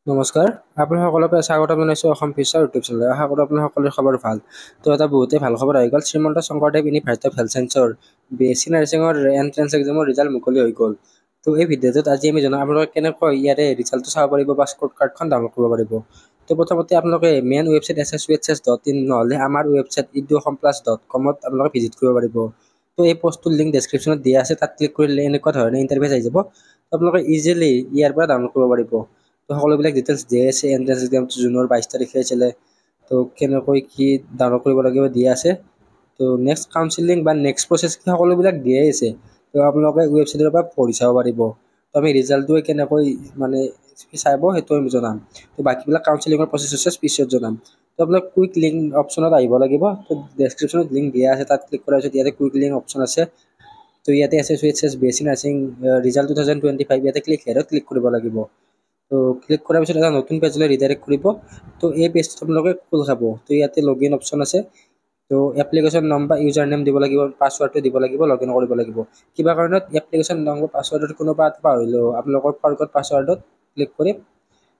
নমস্কাৰ, আপোনাৰ সকলোকে স্বাগতম জনাইছোঁ অসম ফিচাৰ ইউটিউব চেনেল। আশা কৰোঁ আপোনাৰ সকলোৰে খবৰ ভাল। তো এটা বহুতেই ভাল খবৰ আহি গ'ল। Srimanta Sankardev university of health ছায়েন্সৰ BSc নাৰ্ছিঙৰ এণ্ট্ৰেন্স এক্সামৰ ৰিজাল্ট মুকলি হৈ গ'ল। তো এই ভিডিঅ'টোত আজি আমি জনাম আপোনালোকে কেনেকৈ ইয়াৰে ৰিজাল্টটো চাব পাৰিব বা স্ক'ৰ কাৰ্ডখন ডাউনলোড কৰিব পাৰিব। তো প্ৰথমতে আপোনালোকে মেইন ৱেবছাইট ssvhs.in নহ'লে আমাৰ ৱেবছাইট eduhomeplus.com আপোনালোকে ভিজিট কৰিব পাৰিব। তো এই পষ্টটোৰ লিংক ডেছক্ৰিপশ্যনত দিয়া আছে, তাত ক্লিক কৰিলে এনেকুৱা ধৰণে ইণ্টাৰফেচ আহি যাব। তো আপোনালোকে ইজিলি ইয়াৰ পৰা ডাউনলোড কৰিব পাৰিব। তো সকলোবিলাক ডিটেইলছ দিয়া আছে। এণ্ট্ৰেন্স এক্সামটো জুনৰ 22 তাৰিখে আছিলে। তো কেনেকৈ কি ডাউনলোড কৰিব লাগিব দিয়া আছে। তো নেক্সট কাউন্সিলিং বা নেক্সট প্ৰচেছ কি সকলোবিলাক দিয়াই আছে। তো আপোনালোকে ৱেবছাইটৰ পৰা পঢ়ি চাব পাৰিব। তো আমি ৰিজাল্টটো কেনেকৈ মানে চাব সেইটো আমি জনাম। তো বাকীবিলাক কাউন্সিলিঙৰ প্ৰচেছ আছে পিছত জনাম। তো আপোনাক কুইক লিংক অপশ্যনত আহিব লাগিব। তো ডেছক্ৰিপশ্যনত লিংক দিয়া আছে, তাত ক্লিক কৰাৰ পিছত ইয়াতে কুইক লিংক অপশ্যন আছে। তো ইয়াতে SSVHS BSc নাৰ্ছিং ৰিজাল্ট 2025 ইয়াতে ক্লিক কৰিব লাগিব। তো ক্লিক কৰাৰ পিছত এটা নতুন পেজলৈ ৰিডাইৰেক্ট কৰিব। তো এই পেজটো আপোনালোকে খোল খাব। তো ইয়াতে লগইন অপশ্যন আছে। তো এপ্লিকেশ্যন নাম বা ইউজাৰ নেম দিব লাগিব, পাছৱৰ্ডটো দিব লাগিব, লগইন কৰিব লাগিব। কিবা কাৰণত এপ্লিকেশ্যন নাম বা পাছৱৰ্ডত কোনোবা পাহৰিলেও আপোনালোকৰ ফৰগট পাছৱৰ্ডত ক্লিক কৰি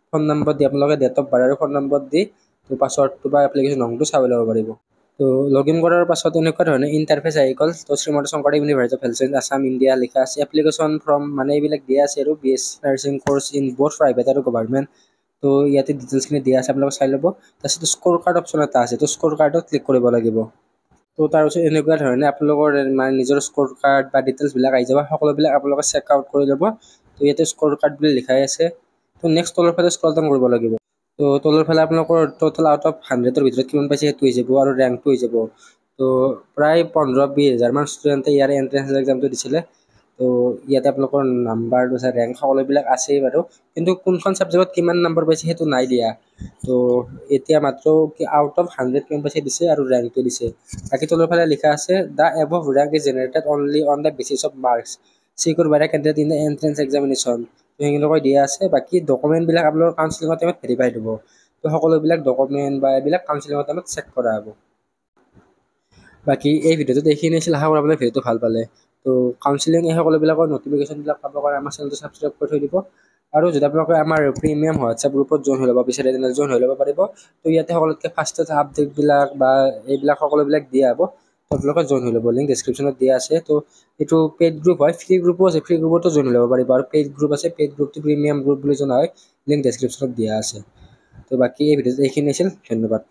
ফোন নম্বৰ দি আপোনালোকে ডেট অফ বাৰ্থ আৰু ফোন নম্বৰ দি তো পাছৱৰ্ডটো বা এপ্লিকেশ্যন নামটো চাই ল'ব পাৰিব। তো লগইন কৰাৰ পাছত এনেকুৱা ধৰণে ইণ্টাৰফেচ আহি গ'ল। তো Srimanta Sankardev university of health science Assam India লিখা আছে। এপ্লিকেশ্যন ফ্ৰম মানে এইবিলাক দিয়া আছে আৰু BSc nursing course in both private আৰু গভৰ্ণমেণ্ট। তো ইয়াতে ডিটেইলছখিনি দিয়া আছে, আপোনালোকে চাই ল'ব। তাৰপিছত স্ক'ৰ কাৰ্ড অপশ্যন এটা আছে, তো স্ক'ৰ কাৰ্ডত ক্লিক কৰিব লাগিব। তো তাৰপিছত এনেকুৱা ধৰণে আপোনালোকৰ মানে নিজৰ স্ক'ৰ কাৰ্ড বা ডিটেইলছবিলাক আহি যাব। সকলোবিলাক আপোনালোকে চেক আউট কৰি ল'ব। তো ইয়াতে স্ক'ৰ কাৰ্ড বুলি লিখাই আছে। তো নেক্সট তলৰ ফালে স্ক্ৰল ডাউন কৰিব লাগিব। তো তলৰ ফালে আপোনালোকৰ টোটেল আউট অফ 100ৰ ভিতৰত কিমান পাইছে সেইটো হৈ যাব আৰু ৰেংকটো হৈ যাব। তো প্ৰায় 15-20 হাজাৰমান ষ্টুডেণ্টে ইয়াৰে এণ্ট্ৰেন্স এক্সামটো দিছিলে। তো ইয়াতে আপোনালোকৰ নাম্বাৰ ৰেংক সকলোবিলাক আছেই বাৰু, কিন্তু কোনখন ছাবজেক্টত কিমান নম্বৰ পাইছে সেইটো নাই দিয়া। তো এতিয়া মাত্ৰ আউট অফ 100 কিমান পাইছে দিছে আৰু ৰেংকটো দিছে। বাকী তলৰ ফালে লিখা আছে the above rank is generated only on the basis of marks secured by the candidate in the entrance examination. তো সেইখিনিকৈ দিয়া আছে। বাকী ডকুমেণ্টবিলাক আপোনালোকৰ কাউন্সিলিঙৰ টাইমত ভেৰিফাইড হ'ব। তো সকলোবিলাক ডকুমেণ্ট বা এইবিলাক কাউন্সিলিঙৰ টাইমত চেক কৰা হ'ব। বাকী এই ভিডিঅ'টোত এইখিনি আছিল। আশা কৰোঁ আপোনালোকে ভিডিঅ'টো ভাল পালে। তো কাউন্সিলিং এই সকলোবিলাকৰ নটিফিকেশ্যনবিলাক পাবৰ কাৰণে আমাৰ চেনেলটো ছাবস্ক্ৰাইব কৰি থৈ দিব। আৰু যদি আপোনালোকে আমাৰ প্ৰিমিয়াম হোৱাটছআপ গ্ৰুপত জইন হৈ ল'ব বিচাৰে তেনেহ'লে জইন হৈ ল'ব পাৰিব। তো ইয়াতে সকলোতকৈ ফাৰ্ষ্টত আপডেটবিলাক বা এইবিলাক সকলোবিলাক দিয়া হ'ব। তো আপোনালোকে জইন হৈ ল'ব, লিংক ডেছক্ৰিপশ্যনত দিয়া আছে। তো এইটো পেইড গ্ৰুপ হয়, ফ্ৰী গ্ৰুপো আছে, ফ্ৰী গ্ৰুপতো জইন হৈ ল'ব পাৰিব। আৰু পেইড গ্ৰুপ আছে, পেইড গ্ৰুপটো প্ৰিমিয়াম গ্ৰুপ বুলি জনা হয়, লিংক ডেছক্ৰিপশ্যনত দিয়া আছে। তো বাকী এই ভিডিঅ'টো এইখিনি আছিল। ধন্যবাদ।